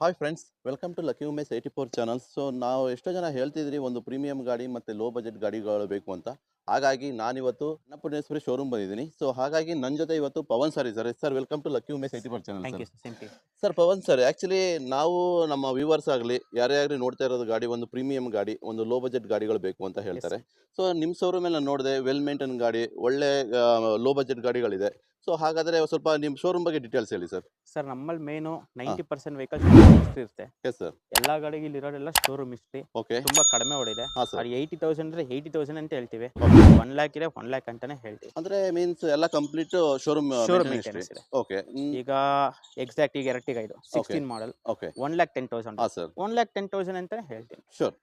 Hi friends, welcome to lucky Umesh 84 channels. So ನಾವು ಎಷ್ಟೋ ಜನ ಹೇಳ್ತಿದ್ರಿ ಒಂದು ಪ್ರೀಮಿಯಂ ಗಾಡಿ ಮತ್ತು ಲೋ ಬಜೆಟ್ ಗಾಡಿಗಳು ಬೇಕು ಅಂತ. ಹಾಗಾಗಿ ನಾನಿವತ್ತು ಅನ್ನಪೂರ್ಣೇಶ್ವರಿ ಶೋರೂಮ್ ಬಂದಿದ್ದೀನಿ. ಸೊ ಹಾಗಾಗಿ ನನ್ನ ಜೊತೆ ಇವತ್ತು ಪವನ್ ಸರ್ ಇದ್ದಾರೆ. Sir, welcome to lucky Umesh 84 channel thank sir. You same to sir, Pavan sir, actually ನಾವು ನಮ್ಮ ವ್ಯೂವರ್ಸ್ ಆಗಲಿ ಯಾರೇ ಆಗಲಿ ನೋಡ್ತಾ ಇರೋದು ಗಾಡಿ ಒಂದು ಪ್ರೀಮಿಯಂ ಗಾಡಿ, ಒಂದು ಲೋ ಬಜೆಟ್ ಗಾಡಿಗಳು ಬೇಕು ಅಂತ ಹೇಳ್ತಾರೆ. ಸೊ ನಿಮ್ಮ ಶೋರೂಮಲ್ಲಿ ನಾನು ನೋಡಿದೆ, ವೆಲ್ ಮೇಂಟೈನ್ ಗಾಡಿ, ಒಳ್ಳೆ ಲೋ ಬಜೆಟ್ ಗಾಡಿಗಳಿದೆ. ಸೊ ಹಾಗಾದರೆ ಸ್ವಲ್ಪ ನಿಮ್ಮ ಶೋರೂಮ್ ಬಗ್ಗೆ ಡೀಟೇಲ್ಸ್ ಹೇಳಿ ಸರ್. ಸರ್. ನಮ್ಮಲ್ಲಿ ಮೇನು 90% ವೆಹಿಕಲ್ಸ್ ಹಿಸ್ಟ್ರಿ ಇರುತ್ತೆ. S sir. ಎಲ್ಲ ಗಾಡಿಗೆ ಇಲ್ಲಿರೋದೆಲ್ಲ ಶೋರೂಮ್ ಹಿಸ್ಟ್ರಿ ಓಕೆ. ತುಂಬಾ ಕಡಿಮೆ ಹೊಡಿದೆ. ಹಾಂ ಸರ್. ಅದು 80,000 ಅಂದ್ರೆ 80,000 ಅಂತ ಹೇಳ್ತೀವಿ. ಓಕೆ. 1 lakh ಇದೆ 1 lakh ಅಂತಾನೆ ಹೇಳ್ತೀವಿ. ಅಂದ್ರೆ ಮೀನ್ಸ್ ಎಲ್ಲ ಕಂಪ್ಲೀಟ್ ಶೋರೂಮ್ ಶೋರೂಮ್ ಮೇಂಟೆನೆನ್ಸ್ ಇದೆ. ಓಕೆ. ಈಗ ಎಕ್ಸಾಕ್ಟ್ ಈಗ ಎರ್ಟಿಗಾ ಇದು 16 ಮಾಡಲ್ ಓಕೆ. 1,10,000 ಹಾಂ ಸರ್. 1,10,000 ಅಂತಾನೆ ಹೇಳ್ತೀನಿ. Sure.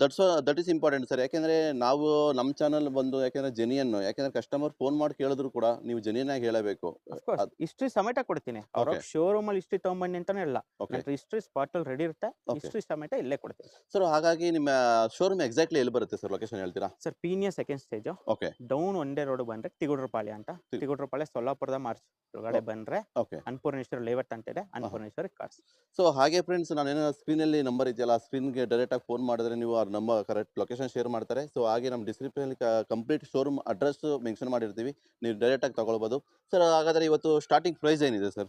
That is important sir. ಯಾಕೆಂದರೆ ನಾವು ನಮ್ಮ ಚಾನಲ್ ಬಂದು ಯಾಕೆಂದರೆ ಜೆನ್ಯನ್, ಯಾಕೆಂದರೆ ಕಸ್ಟಮರ್ ಫೋನ್ ಮಾಡಿ ಕೇಳಿದ್ರು ಕೂಡ ನೀವು ಜೆನ್ಯನ್ ಆಗಿ ಹೇಳಬೇಕು. ಅಫ್ಕೋರ್ಸ್ ಹಿಸ್ಟ್ರಿ ಸಮೇತ ಕೊಡ್ತೀನಿ. ಅವ್ರ Okay. ಶೋರೂಮ್ ಅಲ್ಲಿ ಹಿಸ್ಟ್ರಿ ತಗೊಂಬನ್ನಿ ಅಂತಾನೆ ಇಲ್ಲ. ಓಕೆ ನನ್ನ ಹಿಸ್ಟ್ರಿ ಸ್ಪಾಟ್ ಅಲ್ಲಿ ರೆಡಿ ಇರುತ್ತೆ. Okay. ಹಿಸ್ಟ್ರಿ ಸಮೇತ ಇಲ್ಲೇ ಕೊಡ್ತೀನಿ. ಸರ್. ಹಾಗಾಗಿ ನಿಮ್ಮ ಶೋರೂಮ್ ಎಕ್ಸಾಕ್ಟ್ಲಿ ಎಲ್ಲಿ ಬರುತ್ತೆ ಸರ್? ಲೊಕೇಶನ್ ಹೇಳ್ತೀರಾ? Sir, Peenya second stage okay. Down ಒಂದೇ ರೋಡ್ ಬಂದ್ರೆ ತಿಗುಡ್ರಪಾಳ್ಯ ಅಂತ. ತಿಗುಡ್ರಪಾಳ್ಯ ಸೊಲ್ಲಾಪುರದ ಮಾರ್ಚ್ ಒಳಗಡೆ ಬಂದ್ರೆ ಓಕೆ. ಅನ್ನಪೂರ್ಣೇಶ್ವರಿ ಲೇಔಟ್ ಅಂತ ಇದೆ. ಅನ್ನಪೂರ್ಣೇಶ್ವರಿ ಕಾರ್ಸ್. ಸೊ ಹಾಗೆ ಫ್ರೆಂಡ್ಸ್, ನಾನೇನೋ ಸ್ಕ್ರೀನಲ್ಲಿ ನಂಬರ್ ಇದೆಯಲ್ಲ, ಆ ಸ್ಕ್ರೀನ್ಗೆ ಡೈರೆಕ್ಟಾಗಿ ಫೋನ್ ಮಾಡಿದ್ರೆ ನೀವು ಅವ್ರ ನಂಬರ್ ಕರೆಕ್ಟ್ ಲೊಕೇಶನ್ ಶೇರ್ ಮಾಡ್ತಾರೆ. ಸೊ ಹಾಗೆ ನಮ್ಮ ಡಿಸ್ಕ್ರಿಪ್ಷನಲ್ಲಿ ಕಂಪ್ಲೀಟ್ ಶೋರೂಮ್ ಅಡ್ರೆಸ್ ಮೆನ್ಷನ್ ಮಾಡಿರ್ತೀವಿ, ನೀವು ಡೈರೆಕ್ಟಾಗಿ ತಗೊಳ್ಬೋದು. ಸರ್, ಹಾಗಾದರೆ ಇವತ್ತು ಸ್ಟಾರ್ಟಿಂಗ್ ಪ್ರೈಸ್ ಏನಿದೆ ಸರ್?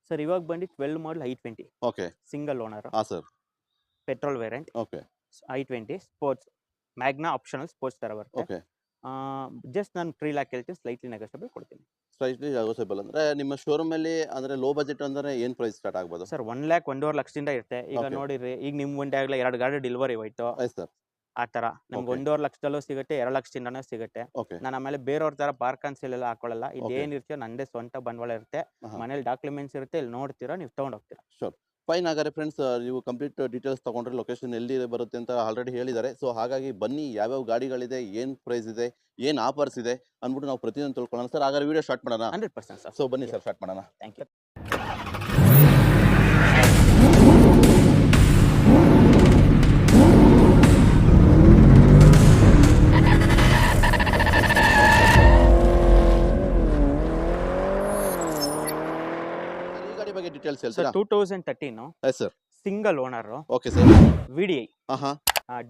ಸರ್, ಇವಾಗ ಬಂದು 12 ಮಾಡಲ್ i20 ಓಕೆ. ಸಿಂಗಲ್ ಓನರ್ ಹಾಂ sir. Petrol variant. Okay. i20 sports Magna optional sports ತರ ಬರುತ್ತೆ. ಓಕೆ. ಜಸ್ಟ್ ನಾನು 3 lakh ಹೇಳ್ತೀನಿ, ಸ್ಲೈಟ್ಲಿ ನೆಗೋಷಿಯಬಲ್ ಕೊಡ್ತೀನಿ. ಸ್ಲೈಟ್ಲಿ ನೆಗೋಷಿಯಬಲ್ ಅಂದರೆ ನಿಮ್ಮ ಶೋರೂಮಲ್ಲಿ ಅಂದರೆ ಲೋ ಬಜೆಟ್ ಅಂದರೆ ಏನು ಪ್ರೈಸ್ ಸ್ಟಾರ್ಟ್ ಆಗ್ಬೋದು ಸರ್, 1 lakh 1.5 ಲಕ್ಷದಿಂದ ಇರುತ್ತೆ. ಈಗ Okay. ನೋಡಿರಿ, ಈಗ ನಿಮ್ ಒಂದೇ ಆಗ್ಲೇ 2 ಗಾಡಿ ಡೆಲಿವರಿ ಹೋಯ್ತು. Yes sir. ಆ ತರ ನಮ್ಗೆ Okay. 1.5 ಲಕ್ಷದಲ್ಲೂ ಸಿಗುತ್ತೆ, 2 ಲಕ್ಷದಿಂದನೂ ಸಿಗುತ್ತೆ. ಓಕೆ. ನಾನು ಆಮೇಲೆ ಬೇರೆಯವ್ರ ತರ ಬಾರ್ಕನ್ ಸೇಲ್ ಎಲ್ಲ ಹಾಕೊಳ್ಳಲ್ಲ. Okay. ಇದೇನಿರ್ತೀಯೋ ನಂದೇ ಸ್ವಂತ ಬಂಡವಾಳ ಇರುತ್ತೆ. ಮನೇಲಿ ಡಾಕ್ಯುಮೆಂಟ್ಸ್ ಇರುತ್ತೆ, ಇಲ್ಲಿ ನೋಡ್ತೀರಾ, ನೀವು ತಗೊಂಡ್ ಹೋಗ್ತೀರಾ. ಶೋರ್. ಫೈನ್. ಹಾಗಾದ್ರೆ ಫ್ರೆಂಡ್ಸ್, ನೀವು ಕಂಪ್ಲೀಟ್ ಡೀಟೇಲ್ಸ್ ತೊಗೊಂಡ್ರೆ ಲೊಕೇಶನ್ ಎಲ್ಲಿ ಬರುತ್ತೆ ಅಂತ ಆಲ್ರೆಡಿ ಹೇಳಿದ್ದಾರೆ. ಸೊ ಹಾಗಾಗಿ ಬನ್ನಿ, ಯಾವ್ಯಾವ ಗಾಡಿಗಳಿದೆ, ಏನು ಪ್ರೈಸ್ ಇದೆ, ಏನು ಆಫರ್ಸ್ ಇದೆ ಅಂದ್ಬಿಟ್ಟು ನಾವು ಪ್ರತಿಯೊಂದು ತಿಳ್ಕೊಳ್ಳೋಣ. ಸರ್, ಹಾಗಾದ್ರೆ ವಿಡಿಯೋ ಸ್ಟಾರ್ಟ್ ಮಾಡೋಣ. 100% ಸರ್. ಸೊ ಬನ್ನಿ ಸರ್, ಸ್ಟಾರ್ಟ್ ಮಾಡೋಣ. Thank you. ಈ ಗಾಡಿ ಬಗ್ಗೆ ಡೀಟೇಲ್ಸ್ ಸರ್, ಹೇಳ್ತೀರಾ? 2013 yes sir. Single owner okay sir. VDI ಹಾಂ.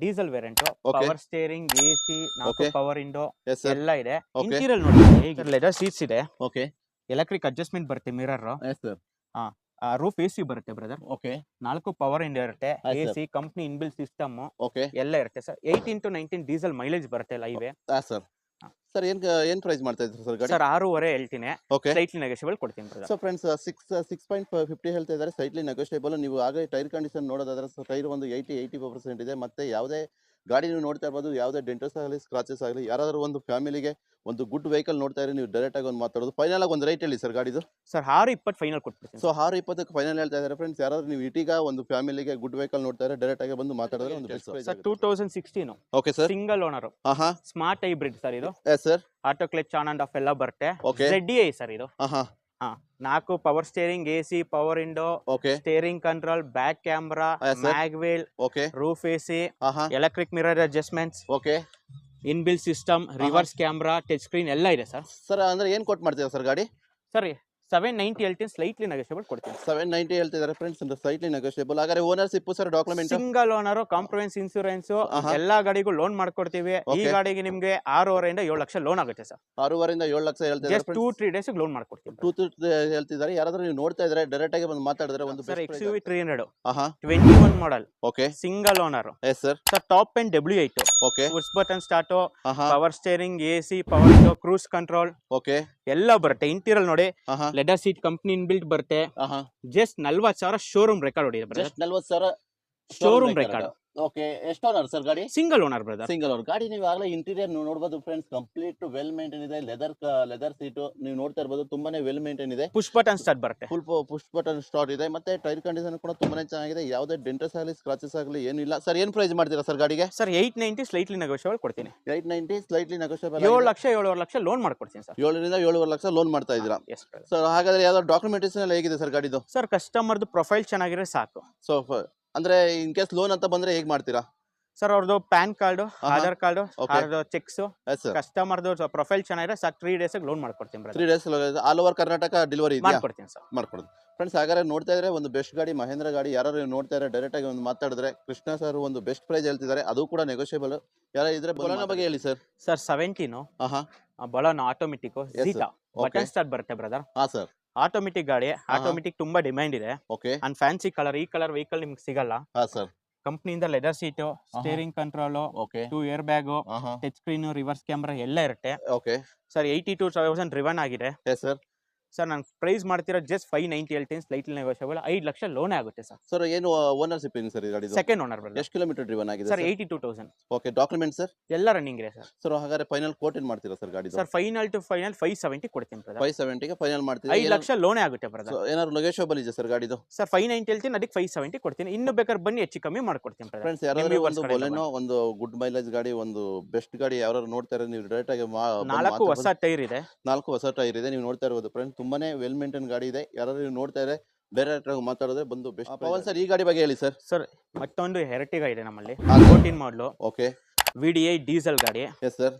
Diesel variant. Okay. Power steering, AC, 4 Okay. Power window yes sir. ಎಲ್ಲ ಇದೆ. Okay. ಇಂಟೀರಿಯರ್ ನೋಡಿ, ಲೆದರ್ ಸೀಟ್ಸ್ ಇದೆ, ಓಕೆ. ಎಲೆಕ್ಟ್ರಿಕ್ ಅಡ್ಜಸ್ಟ್ಮೆಂಟ್ ಬರುತ್ತೆ, mirror, yes sir. Roof AC ಬರುತ್ತೆ brother. Okay. 4 power India ಇರುತ್ತೆ. Yes, sir. AC company inbuilt system okay. ಎಲ್ಲ ಇರುತ್ತೆ sir. 18 to 19 diesel mileage ಬರುತ್ತೆ ಲೈವೇ. ಹಾಂ ಸರ್. ಸರ್, ಏನು ಪ್ರೈಸ್ ಮಾಡ್ತಾ ಇದ್ದೀರಿ ಸರ್ ಗಾಡಿ? ಸರ್, 6.5 ಹೇಳ್ತೀನಿ, ಓಕೆ. ಸ್ಲೈಟ್ಲಿ ನೆಗೋಷಿಯಬಲ್ ಕೊಡ್ತೀನಿ ಬ್ರದರ್. ಸೊ ಫ್ರೆಂಡ್ಸ್, 6.50 ಹೇಳ್ತಾ ಇದ್ದಾರೆ, ಸೈಟ್ಲಿ ನೆಗೋಷಿಯಬಲ್. ನೀವು ಆಗ ಟೈರ್ ಕಂಡೀಷನ್ ನೋಡೋದಾದ್ರೆ ಟೈರ್ ಒಂದು 80% ಇದೆ. ಮತ್ತೆ ಯಾವುದೇ ಗಾಡಿ ನೀವು ನೋಡ್ತಾ ಇರ್ಬೋದು, ಯಾವುದೇ ಡೆಂಟಸ್ ಆಗಲಿ, ಸ್ಕ್ರಾಚಸ್ ಆಗಲಿ, ಯಾರಾದರೂ ಒಂದು ಫ್ಯಾಮಿಲಿಗೆ ಒಂದು ಗುಡ್ ವೆಹಿಕಲ್ ನೋಡ್ತಾ ಇದ್ರೆ ನೀವು ಡೈರೆಕ್ಟಾಗಿ ಒಂದು ಮಾತಾಡೋದು. ಫೈನಲ್ ಆಗಿ ಒಂದು ರೈಟ್ ಹೇಳಿ ಸರ್ ಗಾಡಿದು. ಸರ್, 6.20 ಫೈನಲ್ ಕೊಟ್ಬಿಡ್ತೀನಿ. ಸೊ 6.20 ಫೈನಲ್ ಹೇಳ್ತಾ ಇದ್ದಾರೆ ಫ್ರೆಂಡ್ಸ್. ಯಾರಾದರೂ ನೀವು ಇಟೀಗ ಒಂದು ಫ್ಯಾಮಿಲಿಗೆ ಗುಡ್ ವೆಹಿಕಲ್ ನೋಡ್ತಾ ಇದ್ರೆ ಡೈರೆಕ್ಟಾಗಿ ಬಂದು ಮಾತಾಡಿದ್ರೆ ಒಂದು best price. Sir, 2016 okay sir. Single owner ಹಾಂ. Smart hybrid sir. ಇದು yes sir. Auto clutch on and off ಎಲ್ಲ ಬರುತ್ತೆ. Okay. ZDI ಸರ್ ಇದು. ಹಾಂ. 4 power steering, AC, power window, okay. Steering control, back camera, Yes, sir. Mag wheel, okay. Roof AC, ಹಾಂ. Electric mirror adjustments, okay. Inbuilt system, reverse camera, touch screen ಎಲ್ಲ ಇದೆ sir. Sir, ಅಂದರೆ ಏನು ಕೊಟ್ಟು ಮಾಡ್ತೀರಾ sir ಗಾಡಿ? ಸರಿ, 790 ಹೇಳ್ತೀನಿ, ಸ್ಲೈಟ್ಲಿ ನೆಗೋಷಿಯಬಲ್ ಕೊಡ್ತೀನಿ. 790 ಹೇಳ್ತಿದ್ದಾರೆ ಫ್ರೆಂಡ್ಸ್, ಅಂದ್ರೆ ಸೈಟ್ಲಿ ನೆಗೋಷಿಯಬಲ್. ಹಾಗಾದ್ರೆ ownership sir, document? Single owner, compromise insurance, ಎಲ್ಲಾ ಗಾಡಿಗೂ ಲೋನ್ ಮಾಡ್ಕೊಡ್ತೀವಿ. ಈ Okay. ಗಾಡಿಗೆ ನಿಮ್ಗೆ 6.5 7 ಲಕ್ಷ ಲೋನ್ ಆಗುತ್ತೆ ಸರ್. 6.5 7 ಲಕ್ಷ ಹೇಳ್ತಿದ್ದಾರೆ ಜಸ್ಟ್ 2-3 ಡೇಸ್ ಲೋನ್ ಮಾಡ್ಕೊಡ್ತೀವಿ. 2 ಹೇಳ್ತಿದ್ದಾರೆ. ಯಾರಾದ್ರೂ ನೀವು ನೋಡ್ತಾ ಇದ್ರೆ ಡೈರೆಕ್ಟ್ ಆಗಿ ಬಂದು ಮಾತಾಡಿದ್ರೆ ಒಂದು ಸರ್, XUV 300 ಆಹಾ. 21 model, okay. Single owner yes sir. Sir. Top end W8, okay. Push button start, ಆಹಾ. Power steering, AC, power window, cruise control okay. ಎಲ್ಲ ಬರುತ್ತೆ. ಇಂಟೀರಿಯರ್ ನೋಡಿ, ಆಹಾ. ಲೆದರ್ ಸೀಟ್ ಕಂಪ್ನಿ ಇನ್ಬಿಲ್ಟ್ ಬರುತ್ತೆ. ಆಹಾ. ಜಸ್ಟ್ 40,000 ಶೋರೂಮ್ ರೆಕಾರ್ಡ್ ಹೊಡಿದೆ. Just 40,000 showroom record. Okay. ಎಷ್ಟು owner sir ಗಾಡಿ? Single owner brother. Single owner ಗಾಡಿ. ನೀವು ಆಗಲೇ ಇಂಟೀರಿಯರ್ ನೋಡಬಹುದು ಫ್ರೆಂಡ್ಸ್, ಕಂಪ್ಲೀಟ್ ವೆಲ್ ಮೇಂಟೈನ್ ಇದೆ. ಲೆದರ್ ಸೀಟು ನೀವು ನೋಡ್ತಾ ಇರ್ಬೋದು, ತುಂಬಾನೇ ವೆಲ್ ಮೇಂಟೈನ್ ಇದೆ. ಪುಷ್ ಬಟನ್ ಸ್ಟಾರ್ಟ್ ಬರುತ್ತೆ. ಫುಲ್ ಪುಷ್ ಬಟನ್ ಸ್ಟಾರ್ಟ್ ಇದೆ. ಮತ್ತೆ ಟೈರ್ ಕಂಡೀಷನ್ ಕೂಡ ತುಂಬಾನೇ ಚೆನ್ನಾಗಿದೆ. ಯಾವುದೇ ಡೆಂಟಸ್ ಆಗಲಿ, ಸ್ಕ್ರಾಚಸ್ ಆಗಲಿ ಏನಿಲ್ಲ. ಸರ್, ಏನು ಪ್ರೈಸ್ ಮಾಡ್ತೀರಾ ಸರ್ ಗಾಡಿಗೆ? ಸರ್, 890 ಸ್ಲೈಟ್ಲಿ ನೆಗೋಷಿಯಬಲ್ ಕೊಡ್ತೀನಿ. 890 slightly negotiable. 7 lakh 7.5 lakh loan ಮಾಡ್ಕೊಡ್ತೀನಿ ಸರ್. 7ರಿಂದ 7.5 ಲಕ್ಷ ಲೋನ್ ಮಾಡ್ತಾ ಇದ್ದೀರಾ? S brother. ಸರ್, ಹಾಗಾದ್ರೆ ಯಾವ್ದಾದ್ರು ಡಾಕ್ಯುಮೆಂಟೇಶನ್ ಎಲ್ಲ ಹೇಗಿದೆ ಸರ್ ಗಾಡಿದು? ಸರ್, ಕಸ್ಟಮರ್ದು ಪ್ರೊಫೈಲ್ ಚೆನ್ನಾಗಿದ್ರೆ ಸಾಕು. ಸೊ ಅಂದ್ರೆ ಇನ್ ಕೇಸ್ ಲೋನ್ ಅಂತ ಬಂದ್ರೆ ಹೇಗೆ ಮಾಡ್ತೀರಾ? ಸರ್ ಅವ್ರದ್ದು ಪ್ಯಾನ್ ಕಾರ್ಡು, ಆಹಾ. Aadhaar card, Okay. ಅವ್ರದ್ದು ಚೆಕ್ಸ್, ಎಸ್ ಸರ್ ಕಸ್ಟಮರ್ದು ಪ್ರೊಫೈಲ್ ಚೆನ್ನಾಗಿದೆ ಸಾಕು 3 ಡೇಸ್ಗೆ ಲೋನ್ ಮಾಡ್ಕೊಡ್ತೀನಿ 3 brother. Days all over Karnataka delivery ಇದೆಯಾ? ಮಾಡ್ಕೊಡ್ತೀನಿ ಸರ್. ಮಾಡ್ಕೊಡೋದು. ಫ್ರೆಂಡ್ಸ್ ಹಾಗಾದ್ರೆ ನೋಡ್ತಾ ಇದ್ರೆ ಒಂದು ಬೆಸ್ಟ್ ಗಾಡಿ ಮಹೇಂದ್ರ ಗಾಡಿ ಯಾರು ನೋಡ್ತಾ ಇದ್ರೆ ಡೈರೆಕ್ಟ್ ಆಗಿ ಒಂದು ಮಾತಾಡಿದ್ರೆ ಕೃಷ್ಣ ಸರ್ ಒಂದು ಬೆಸ್ಟ್ ಪ್ರೈಸ್ ಹೇಳ್ತಿದ್ದಾರೆ, ಅದು ಕೂಡ ನೆಗೋಷಿಯಬಲ್. ಯಾರ ಇದ್ರೆ ಬೊಲೊನೋ ಬಗ್ಗೆ ಹೇಳಿ ಸರ್. ಸರ್ 17 ಆಹಾ. Baleno automatic Yes, Zeta Okay. Button start ಬರುತ್ತೆ ಬ್ರದರ್. ಹಾ ಸರ್. ಆಟೋಮೆಟಿಕ್ ಗಾಡಿ, ಆಟೋಮೆಟಿಕ್ ತುಂಬಾ ಡಿಮ್ಯಾಂಡ್ ಇದೆ. ಓಕೆ. ಅಂಡ್ ಫ್ಯಾನ್ಸಿ ಕಲರ್, ಈ ಕಲರ್ ವೆಹಿಕಲ್ ನಿಮ್ಗೆ ಸಿಗಲ್ಲ. ಹಾ ಸರ್. ಕಂಪ್ನಿಯಿಂದ leather seat, steering control, okay. 2 air bag, ಆಹಾ. ಟಚ್ ಸ್ಕ್ರೀನ್, ರಿವರ್ಸ್ ಕ್ಯಾಮ್ರಾ ಎಲ್ಲ ಇರುತ್ತೆ. ಓಕೆ. ಸರ್ 82,000 ರಿವನ್ ಆಗಿದೆ. Yes sir. ಸರ್ ನಾನು ಪ್ರೈಸ್ ಮಾಡ್ತಿರೋ ಜಸ್ಟ್ 590 ಹೇಳ್ತೀನಿ, ಸ್ಲೈಟ್ಲಿ ನೆಗೋಷಿಯಬಲ್. 5 ಲಕ್ಷ ಲೋನೇ ಆಗುತ್ತೆ ಸರ್. ಸರ್ ಏನು ಓನರ್ಶಿಪ್ ಏನು ಸರ್ ಈ ಗಾಡಿದು? Second owner brother. ಎಷ್ಟು ಕಿಲೋಮೀಟರ್ ಡ್ರಿವನ್ ಆಗಿದೆ sir sir? 82,000 okay. Document sir? ಎಲ್ಲ ರನ್ನಿಂಗ್ ಇದೆ ಸರ್. ಸರ್ ಹಾಗಾದ್ರೆ ಫೈನಲ್ ಕೋಟ್ ಏನು ಮಾಡ್ತೀರಾ ಸರ್ ಗಾಡಿದು? ಸರ್ ಫೈನಲ್ ಟು ಫೈನಲ್ 570 ಕೊಡ್ತೀನಿ ಬ್ರದರ್. 570 ಗೆ ಫೈನಲ್ ಮಾಡ್ತೀರಾ? 5 ಲಕ್ಷ ಲೋನೇ ಆಗುತ್ತೆ ಬ್ರದರ್. ಏನಾದ್ರು ನೆಗೋಷಿಯಬಲ್ ಇದೆ ಸರ್ ಗಾಡಿದು? ಸರ್ 590 ಹೇಳ್ತೀನಿ, ಅದಕ್ಕೆ 570 ಕೊಡ್ತೀನಿ. ಇನ್ನು ಬೇಕಾದ್ರೆ ಬನ್ನಿ ಹೆಚ್ಚು ಕಮ್ಮಿ ಮಾಡ್ಕೊಡ್ತೀನಿ ಬ್ರದರ್. ಫ್ರೆಂಡ್ಸ್ ಯಾರಾದ್ರೂ ಒಂದು ಬೊಲೆನೋ ಒಂದು ಗುಡ್ ಮೈಲೇಜ್ ಗಾಡಿ, ಒಂದು ಬೆಸ್ಟ್ ಗಾಡಿ ಯಾರು ನೋಡ್ತಾ ಇರೋ ನೀವು ಡೈರೆಕ್ಟ್ ಆಗಿ 4 ಹೊಸ ಟೈರ್ ಇದೆ. 4 ಹೊಸ ಟೈರ್ ಇದೆ, ನೀವು ನೋಡ್ತಾ ಇರಬಹುದು ಫ್ರೆಂಡ್ಸ್. ತುಂಬಾನೇ ವೆಲ್ ಮೇಂಟೈನ್ ಗಾಡಿ ಇದೆ. ಯಾರಾದ್ರೂ ನೀವು ನೋಡ್ತಾ ಇದ್ರೆ ಡೈರೆಕ್ಟ್ ಆಗಿ ಮಾತಾಡಿದ್ರೆ ಬಂದು ಬೆಸ್ಟ್. ಪವನ್ ಸರ್ ಈ ಗಾಡಿ ಬಗ್ಗೆ ಹೇಳಿ ಸರ್. ಸರ್ ಮತ್ತೊಂದು ಹೆರಟಿಗ ಇದೆ ನಮ್ಮಲ್ಲಿ, ಹಾ. 14 ಮಾಡಲು, ಓಕೆ. VDI ಡೀಸೆಲ್ ಗಾಡಿ. ಎಸ್ ಸರ್.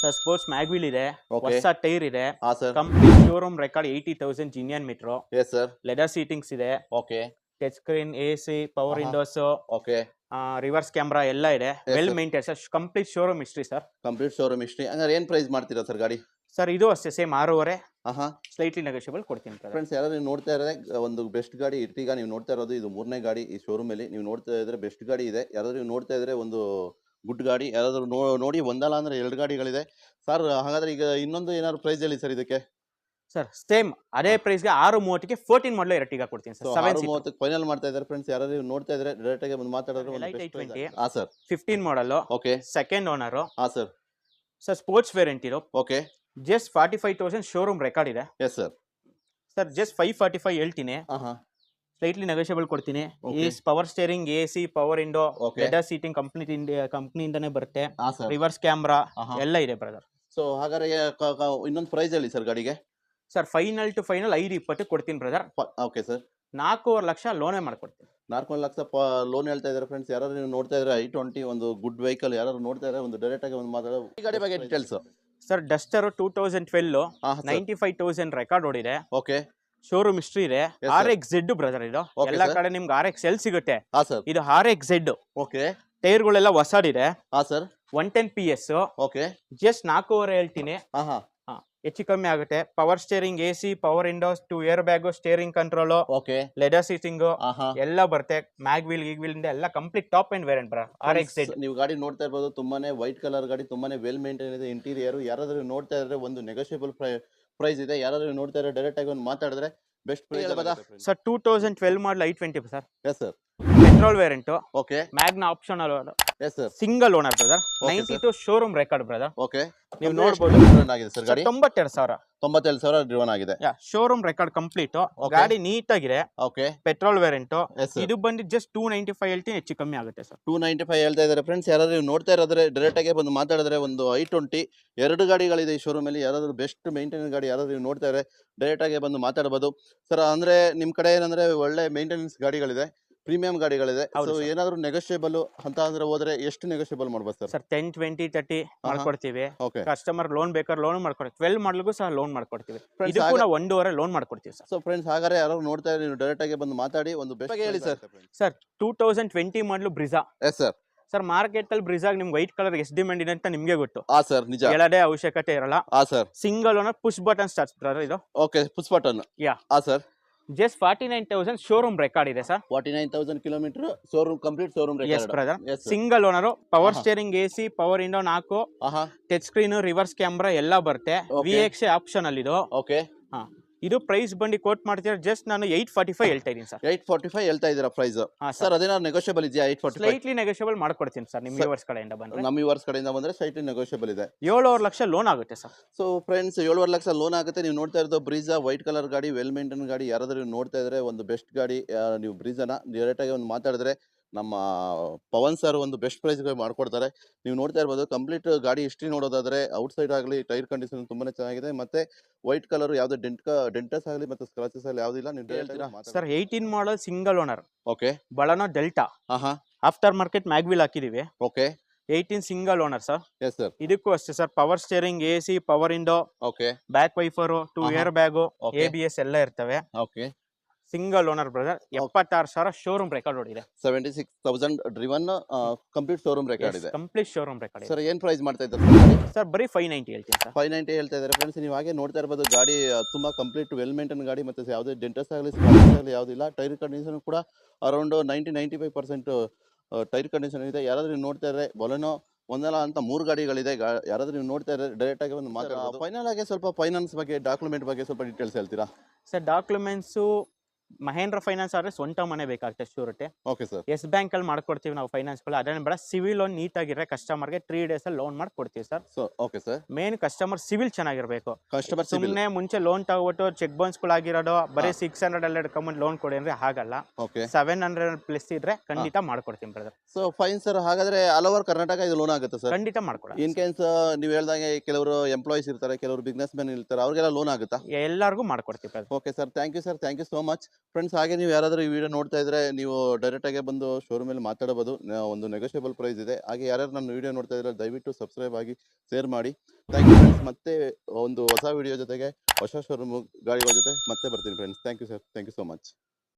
ಸರ್ ಸ್ಪೋರ್ಟ್ಸ್ ಮ್ಯಾಗ್ವಿಲ್ ಇದೆ, Okay. ಹೊಸ ಟೈರ್ ಇದೆ, ಹಾ sir. Complete showroom record 80,000 genuine meter, yes sir. Leather seatings ಇದೆ, ಓಕೆ. ಟಚ್ ಸ್ಕ್ರೀನ್, AC, ಪವರ್ ಆಹಾ. Windows, okay. ರಿವರ್ಸ್ ಕ್ಯಾಮ್ರಾ ಎಲ್ಲ ಇದೆ. Well sir. Maintain sir, complete showroom history sir. Complete showroom history. ಹಂಗಾರೆ ಏನ್ ಪ್ರೈಸ್ ಮಾಡ್ತೀರಾ ಸರ್ ಗಾಡಿ? Sir ಇದು ಅಷ್ಟೇ ಸೇಮ್ 6.5, ಆಹಾ. ಸ್ಲೈಟ್ಲಿ ನೆಗೋಷಿಯಬಲ್ ಕೊಡ್ತೀನಿ brother. ಫ್ರೆಂಡ್ಸ್ ಯಾರಾದ್ರೂ ನೀವು ನೋಡ್ತಾ ಇದ್ರೆ ಒಂದು ಬೆಸ್ಟ್ ಗಾಡಿ ಇರ್ಟಿಗ ನೀವು ನೋಡ್ತಾ ಇರೋದು, ಇದು 3ನೇ ಗಾಡಿ ಈ ಶೋರೂಮ್ ಅಲ್ಲಿ. ನೀವು ನೋಡ್ತಾ ಇದ್ರೆ ಬೆಸ್ಟ್ ಗಾಡಿ ಇದೆ. ಯಾರಾದ್ರೂ ನೀವು ನೋಡ್ತಾ ಇದ್ರೆ ಒಂದು ಗುಡ್ ಗಾಡಿ, ಯಾರಾದ್ರೂ ನೋಡಿ ಒಂದಲ್ಲ ಅಂದ್ರೆ 2 ಗಾಡಿಗಳಿದೆ ಸರ್. ಹಾಗಾದ್ರೆ ಈಗ ಇನ್ನೊಂದು ಏನಾದ್ರು ಪ್ರೈಸ್ ಹೇಳಿ ಸರ್ ಇದಕ್ಕೆ. ಸರ್ ಸೇಮ್ ಅದೇ ಪ್ರೈಸ್ಗೆ 630ಗೆ 14 ಮಾಡಲು ಎರಟಿಗ ಕೊಡ್ತೀನಿ ಸರ್. 630 ಫೈನಲ್ ಮಾಡ್ತಾ ಇದ್ದಾರೆ ಫ್ರೆಂಡ್ಸ್. ಯಾರಾದ್ರೂ ನೀವು ನೋಡ್ತಾ ಇದ್ರೆ ಡೈರೆಕ್ಟ್ ಆಗಿ ಬಂದು ಮಾತಾಡಿದ್ರೆ ಒಂದು Elite ಬೆಸ್ಟ್ ಪ್ರೈಸ್. 820. ಹಾ sir. 15 model, okay. Second owner. ಹಾ ಸರ್. ಸರ್ ಸ್ಪೋರ್ಟ್ಸ್ ವೇರಿಯಂಟ್ ಇದು, ಓಕೆ. ಜಸ್ಟ್ 45,000 ಶೋರೂಮ್ ರೆಕಾರ್ಡ್ ಇದೆ. Yes sir. ಸರ್ ಜಸ್ಟ್ 545 ಹೇಳ್ತೀನಿ, ಆಹಾ. ಸ್ಲೈಟ್ಲಿ ನೆಗೋಷಿಯಬಲ್ ಕೊಡ್ತೀನಿ. Okay. Power steering, AC, power window, Okay. Leather seating ಕಂಪ್ನಿಯಿಂದಾನೇ ಬರುತ್ತೆ. ಹಾ ಸರ್. ರಿವರ್ಸ್ ಕ್ಯಾಮ್ರಾ ಆಹಾ. ಎಲ್ಲ ಇದೆ ಬ್ರದರ್. ಸೊ ಹಾಗಾದ್ರೆ ಇನ್ನೊಂದು ಪ್ರೈಸ್ ಹೇಳಿ ಸರ್ ಗಾಡಿಗೆ. ಸರ್ ಫೈನಲ್ ಟು ಫೈನಲ್ 520 ಕೊಡ್ತೀನಿ ಬ್ರದರ್. Okay sir. 4.5 ಲಕ್ಷ ಲೋನೇ ಮಾಡ್ಕೊಡ್ತೀನಿ. 4 ಲಕ್ಷ ಲೋನ್ ಹೇಳ್ತಾ ಇದ್ದಾರೆ ಫ್ರೆಂಡ್ಸ್. ಯಾರಾದ್ರೂ ನೀವು ನೋಡ್ತಾ ಇದ್ರೆ i20 ಒಂದು ಗುಡ್ ವೆಹಿಕಲ್ ಯಾರು ನೋಡ್ತಾ ಇದ್ರೆ ಒಂದು ಡೈರೆಕ್ಟ್ ಆಗಿ ಒಂದು ಮಾತಾಡೋ. ಈ ಗಾಡಿ ಬಗ್ಗೆ ಡೀಟೇಲ್ಸ್. ಸರ್ ಡಸ್ಟರ್ 2012, ಹಾ ಸರ್. 95,000 ರೆಕಾರ್ಡ್ ಓಡಿದೆ. ಓಕೆ. ಶೋರೂಮ್ ಹಿಸ್ಟ್ರಿ ಇದೆ. Yes, sir. RXZ ಬ್ರದರ್ ಇದು. Okay, ಎಲ್ಲ sir. ಕಡೆ ನಿಮ್ಗೆ RXL ಸಿಗುತ್ತೆ. ಹಾ ಸರ್. ಇದು RXZ. ಓಕೆ. ಟೈರ್ಗಳೆಲ್ಲ ಹೊಸದಿದೆ. ಹಾ ಸರ್. 110 PS. ಓಕೆ. ಜಸ್ಟ್ 4.5 ಹೇಳ್ತೀನಿ, ಆಹಾ. ಹೆಚ್ಚು ಕಮ್ಮಿ ಆಗುತ್ತೆ. Power steering, AC, power Windows, 2 air bag, steering control, okay. Leather seating ಆಹಾ. ಎಲ್ಲ ಬರುತ್ತೆ. ಮ್ಯಾಗ್ವಿಲ್ ಗೀಗ್ವಿಲ್ ಇಂದ ಎಲ್ಲ ಕಂಪ್ಲೀಟ್ ಟಾಪ್ ಅಂಡ್ ವೇರಿಯಂಟ್ ಬ್ರ RXZ. ನೀವು ಗಾಡಿ ನೋಡ್ತಾ ಇರ್ಬೋದು, ತುಂಬಾನೇ ವೈಟ್ ಕಲರ್ ಗಾಡಿ, ತುಂಬಾನೇ ವೆಲ್ ಮೇಂಟೈನ್ ಇದೆ ಇಂಟೀರಿಯರ್. ಯಾರಾದ್ರೂ ನೋಡ್ತಾ ಇದ್ರೆ ಒಂದು ನೆಗೋಷಿಯಬಲ್ ಪ್ರೈಸ್ ಇದೆ. ಯಾರಾದ್ರೂ ನೋಡ್ತಾ ಇದ್ರೆ ಡೈರೆಕ್ಟ್ ಆಗಿ ಒಂದು ಮಾತಾಡಿದ್ರೆ ಬೆಸ್ಟ್ ಪ್ರೈಸ್. ಸರ್ 2012 ಮಾಡಲ್ i20 sir. Yes sir. Petrol variant, okay. Magna optional, S sir. Single owner brother. Okay, 92 showroom record brother. Okay. ನೀವು ನೋಡ್ಬೋದು. ಆಗಿದೆ ಸರ್ ಗಾಡಿ. 92,000. 97,000 ಡ್ರಿವನ್ ಆಗಿದೆ. Showroom record complete. Okay. ಗಾಡಿ ನೀಟ್ ಆಗಿದೆ. Okay. Petrol variant. Yes sir. ಇದು ಬಂದು just 295 ಹೇಳ್ತೀನಿ, ಹೆಚ್ಚು ಕಮ್ಮಿ ಆಗುತ್ತೆ ಸರ್. 295 ಹೇಳ್ತಾ ಇದ್ದಾರೆ ಫ್ರೆಂಡ್ಸ್. ಯಾರಾದ್ರೂ ನೀವು ನೋಡ್ತಾ ಇರೋದ್ರೆ ಡೈರೆಕ್ಟ್ ಆಗಿ ಬಂದು ಮಾತಾಡಿದ್ರೆ ಒಂದು i20 2 ಗಾಡಿಗಳಿದೆ ಈ ಶೋರೂಮ್ ಅಲ್ಲಿ. ಯಾರಾದ್ರೂ ಬೆಸ್ಟ್ ಮೇಂಟೆನೆನ್ಸ್ ಗಾಡಿ ಯಾರಾದ್ರೂ ನೀವು ನೋಡ್ತಾ ಇದ್ರೆ ಡೈರೆಕ್ಟ್ ಆಗಿ ಬಂದು ಮಾತಾಡಬಹುದು ಸರ್. ಅಂದ್ರೆ ನಿಮ್ ಕಡೆ ಏನಂದ್ರೆ ಒಳ್ಳೆ ಮೇಂಟೆನೆನ್ಸ್ ಗಾಡಿಗಳಿದೆ, ಪ್ರೀಮಿಯಂ ಗಾಡಿಗಳಿದೆ. ಹೌದು ಸೊ sir. ಏನಾದ್ರು ನೆಗೋಷಿಯಬಲ್ ಅಂತ ಅಂದ್ರೆ ಹೋದ್ರೆ ಎಷ್ಟು ನೆಗೋಷಿಯಬಲ್ ಮಾಡ್ಬೋದು ಸರ್? ಸರ್ 10, 20, 30 ಮಾಡ್ಕೊಡ್ತೀವಿ. ಓಕೆ. ಕಸ್ಟಮರ್ ಲೋನ್ ಬೇಕಾದ್ರೆ ಲೋನ್ ಮಾಡ್ಕೊಡ್ತೀವಿ. 12 ಮಾಡಲ್ಗೂ ಸಹ ಲೋನ್ ಮಾಡ್ಕೊಡ್ತೀವಿ. Friends, ಇದಕ್ಕೂ ನಾವು 1.5 ಲೋನ್ ಮಾಡ್ಕೊಡ್ತೀವಿ ಸರ್. ಸೊ ಫ್ರೆಂಡ್ಸ್ ಹಾಗಾದ್ರೆ ಯಾರು ನೋಡ್ತಾ ಇದ್ರೆ ನೀವು ಡೈರೆಕ್ಟ್ ಆಗಿ ಬಂದು ಮಾತಾಡಿ ಒಂದು ಬೆಸ್ಟ್ ಹೇಳಿ ಸರ್. ಸರ್ 2020 ಮಾಡಲು Brezza. S sir. Sir market ಅಲ್ಲಿ ಬ್ರಿಜಾಗ್ ನಿಮ್ಗೆ ವೈಟ್ ಕಲರ್ ಎಷ್ಟು ಡಿಮ್ಯಾಂಡ್ ಇದೆ ಅಂತ ನಿಮ್ಗೆ ಗೊತ್ತು. ಹಾ ಸರ್, ನಿಜ. ಹೇಳೋದೇ ಅವಶ್ಯಕತೆ ಇರಲ್ಲ. ಹಾ sir. Single owner, push button start brother ಇದು. ಓಕೆ. Push button. ಯಾ. ಹಾ ಸರ್. ಜಸ್ಟ್ 49,000 ಶೋರೂಮ್ ರೆಕಾರ್ಡ್ ಇದೆ sir. 49,000 kilometre showroom, complete showroom yes record. Brother. Yes, sir. Single owner, power ಆಹಾ. ಸ್ಟೇರಿಂಗ್, AC, ಪವರ್ ವಿಂಡೋ 4, ಆಹಾ. Touch screen, reverse camera ಎಲ್ಲ ಬರುತ್ತೆ. Okay. VX option ಅಲ್ಲಿ ಇದು. Okay. ಇದು price ಬಂದು ಕೋಟ್ ಮಾಡ್ತೀರಾ ಜಸ್ಟ್ ನಾನು 845 ಹೇಳ್ತಾ ಇದೀನಿ ಸರ್. 845 ಹೇಳ್ತಾ ಇದ್ದೀರಾ ಪ್ರೈಸ್. ಹಾ ಸರ್ ಅದೇನಾದ್ರು ನೆಗೋಷಿಯಬಲ್ ಇದೆಯಾ? 845 ಸ್ಲೈಟ್ಲಿ ನೆಗೋಷಿಯಬಲ್ ಮಾಡ್ಕೊಡ್ತೀನಿ ಸರ್. ನಿಮ್ಮ ವ್ಯೂವರ್ಸ್ ಕಡೆಯಿಂದ ಬಂದ್ರೆ, ನಮ್ಮ ವ್ಯೂವರ್ಸ್ ಕಡೆಯಿಂದ ಬಂದ್ರೆ ಸ್ಲೈಟ್ಲಿ ನೆಗೋಷಿಯಬಲ್ ಇದೆ. 7.5 ಲಕ್ಷ ಲೋನ್ ಆಗುತ್ತೆ sir. So friends 7.5 lakh loan ಆಗುತ್ತೆ. ನೀವು ನೋಡ್ತಾ ಇರೋದು ಬ್ರೀಜಾ, ವೈಟ್ ಕಲರ್ ಗಾಡಿ, ವೆಲ್ ಮೇಂಟೈನ್ ಗಾಡಿ. ಯಾರಾದ್ರೂ ನೀವು ನೋಡ್ತಾ ಇದ್ರೆ ಒಂದು ಬೆಸ್ಟ್ ಗಾಡಿ, ನೀವು ಬ್ರೀಜಾನ ಡೈರೆಕ್ಟ್ ಆಗಿ ಒಂದು ಮಾತಾಡಿದ್ರೆ ನಮ್ಮ ಪವನ್ ಸರ್ ಒಂದು ಬೆಸ್ಟ್ ಪ್ರೈಸ್ ಮಾಡ್ಕೊಡ್ತಾರೆ. ನೀವು ನೋಡ್ತಾ ಇರ್ಬೋದು ಕಂಪ್ಲೀಟ್ ಗಾಡಿ ಹಿಸ್ಟ್ರಿ ನೋಡೋದಾದ್ರೆ ಔಟ್ ಸೈಡ್ ಆಗಲಿ ಟೈರ್ ಕಂಡೀಷನ್ ತುಂಬಾನೇ ಚೆನ್ನಾಗಿದೆ. ಮತ್ತೆ ವೈಟ್ ಕಲರ್ ಯಾವುದೇ ಡೆಂಟಸ್ ಆಗಲಿ ಮತ್ತೆ ಸ್ಕ್ರಾಚಸ್ ಆಗಲಿ ಯಾವುದಿಲ್ಲ. ನೀವು sir 18 model single owner, okay. Baleno Delta. ಆಹಾ. ಆಫ್ಟರ್ ಮಾರ್ಕೆಟ್ ಮ್ಯಾಗ್ವಿಲ್ ಹಾಕಿದೀವಿ. Okay 18 single owner sir. Yes sir. ಇದಕ್ಕೂ ಅಷ್ಟೇ sir, power steering, AC, power window, okay back wiper, 2 air bag, okay ABS ಎಲ್ಲ ಇರ್ತವೆ. Okay single owner brother. 76,000 showroom record ಓಡಿದೆ. 76,000 driven complete showroom record ಇದೆ. Complete showroom record ಇದೆ sir ಏನ್ price ಮಾಡ್ತಾ ಇದ್ದಾರೆ ಸರ್. ಬರೀ 590 ಹೇಳ್ತೀನಿ ಸರ್. 590 ಹೇಳ್ತಾ ಇದ್ದಾರೆ ಫ್ರೆಂಡ್ಸ್. ನೀವು ಹಾಗೆ ನೋಡ್ತಾ ಇರ್ಬೋದು ಗಾಡಿ ತುಂಬಾ ಕಂಪ್ಲೀಟ್ ವೆಲ್ ಮೇಂಟೈನ್ ಗಾಡಿ, ಮತ್ತೆ ಯಾವುದೇ ಡೆಂಟಸ್ ಆಗಲಿ ಸ್ಕ್ರಾಚಸ್ ಆಗಲಿ ಯಾವುದಿಲ್ಲ. ಟೈರ್ ಕಂಡೀಷನ್ ಕೂಡ ಅರೌಂಡ್ 90-95% ಟೈರ್ ಕಂಡೀಷನ್ ಇದೆ. ಯಾರಾದ್ರೂ ನೀವು ನೋಡ್ತಾ ಇದ್ರೆ ಬೊಲೆನೋ ಒಂದಲ್ಲ ಅಂತ 3 ಗಾಡಿಗಳಿದೆ. ಯಾರಾದ್ರೂ ನೀವು ನೋಡ್ತಾ ಇದ್ರೆ ಡೈರೆಕ್ಟ್ ಆಗಿ ಒಂದು ಮಾತಾಡೋದು. ಫೈನಲ್ ಆಗಿ ಸ್ವಲ್ಪ ಫೈನಾನ್ಸ್ ಬಗ್ಗೆ, ಡಾಕ್ಯುಮೆಂಟ್ ಬಗ್ಗೆ ಸ್ವಲ್ಪ ಡೀಟೇಲ್ಸ್ ಹೇಳ್ತೀರಾ ಸರ್? ಡಾಕ್ಯುಮೆಂಟ್ಸು ಮಹೇಂದ್ರ ಫೈನಾನ್ಸ್ ಆದ್ರೆ ಸ್ವಂತ ಮನೆ ಬೇಕಾಗುತ್ತೆ surety. Okay sir. Yes Bank ಅಲ್ಲಿ ಮಾಡ್ಕೊಡ್ತೀವಿ ನಾವು ಫೈನಾನ್ಸ್ಗಳು. ಅದನ್ನ ಬೇಡ, ಸಿವಿಲ್ ಲೋನ್ ನೀಟಾಗಿರೋ ಕಸ್ಟಮರ್ಗೆ 3 days ಅಲ್ಲಿ ಲೋನ್ ಮಾಡ್ಕೊಡ್ತೀವಿ sir. So okay sir. Main customer civil ಚೆನ್ನಾಗಿರ್ಬೇಕು. ಕಸ್ಟಮರ್ ಸಿವಿಲ್ ಸುಮ್ಮನೆ ಮುಂಚೆ ಲೋನ್ ತಗೋಬಿಟ್ಟು ಚೆಕ್ ಬೌನ್ಸ್ಗಳಾಗಿರೋದು ಬರೀ 600 ಕಮ್ಮಿ ಲೋನ್ ಕೊಡಿ ಅಂದ್ರೆ ಆಗಲ್ಲ. ಓಕೆ 700 ಪ್ಲಸ್ ಇದ್ರೆ ಖಂಡಿತ ಮಾಡ್ಕೊಡ್ತೀನಿ ಬ್ರದರ್. So fine sir. ಹಾಗಾದ್ರೆ ಆಲ್ ಓವರ್ ಕರ್ನಾಟಕ ಇದು ಲೋನ್ ಆಗುತ್ತೆ ಸರ್? ಖಂಡಿತ ಮಾಡ್ಕೊಡ. ಇನ್ ಕೇಸ್ ನೀವು ಹೇಳ್ದಂಗೆ ಕೆಲವರು ಎಂಪ್ಲಾಯೀಸ್ ಇರ್ತಾರೆ, ಕೆಲವರು ಬಿಸ್ನೆಸ್ ಮ್ಯಾನ್ ಇರ್ತಾರೆ, ಅವ್ರಿಗೆಲ್ಲ ಲೋನ್ ಆಗುತ್ತಾ? ಎಲ್ಲರಿಗೂ ಮಾಡ್ಕೊಡ್ತೀವಿ brother. Okay sir, thank you sir, thank you so much friends. ಹಾಗೆ ನೀವು ಯಾರಾದರೂ ಈ ವಿಡಿಯೋ ನೋಡ್ತಾ ಇದ್ರೆ ನೀವು ಡೈರೆಕ್ಟ್ ಆಗಿ ಬಂದು ಶೋರೂಮಲ್ಲಿ ಮಾತಾಡಬಹುದು. ಒಂದು ನೆಗೋಷಿಯಬಲ್ ಪ್ರೈಸ್ ಇದೆ. ಹಾಗೆ ಯಾರ್ಯಾರು ನನ್ನ ವಿಡಿಯೋ ನೋಡ್ತಾ ಇದ್ರೆ ದಯವಿಟ್ಟು ಸಬ್ಸ್ಕ್ರೈಬ್ ಆಗಿ ಶೇರ್ ಮಾಡಿ. Thank you friends. ಮತ್ತೆ ಒಂದು ಹೊಸ ವಿಡಿಯೋ ಜೊತೆಗೆ ಹೊಸ ಶೋರೂಮ್ ಗಾಡಿಗಳ ಜೊತೆ ಮತ್ತೆ ಬರ್ತೀನಿ friends. Thank you sir, thank you so much.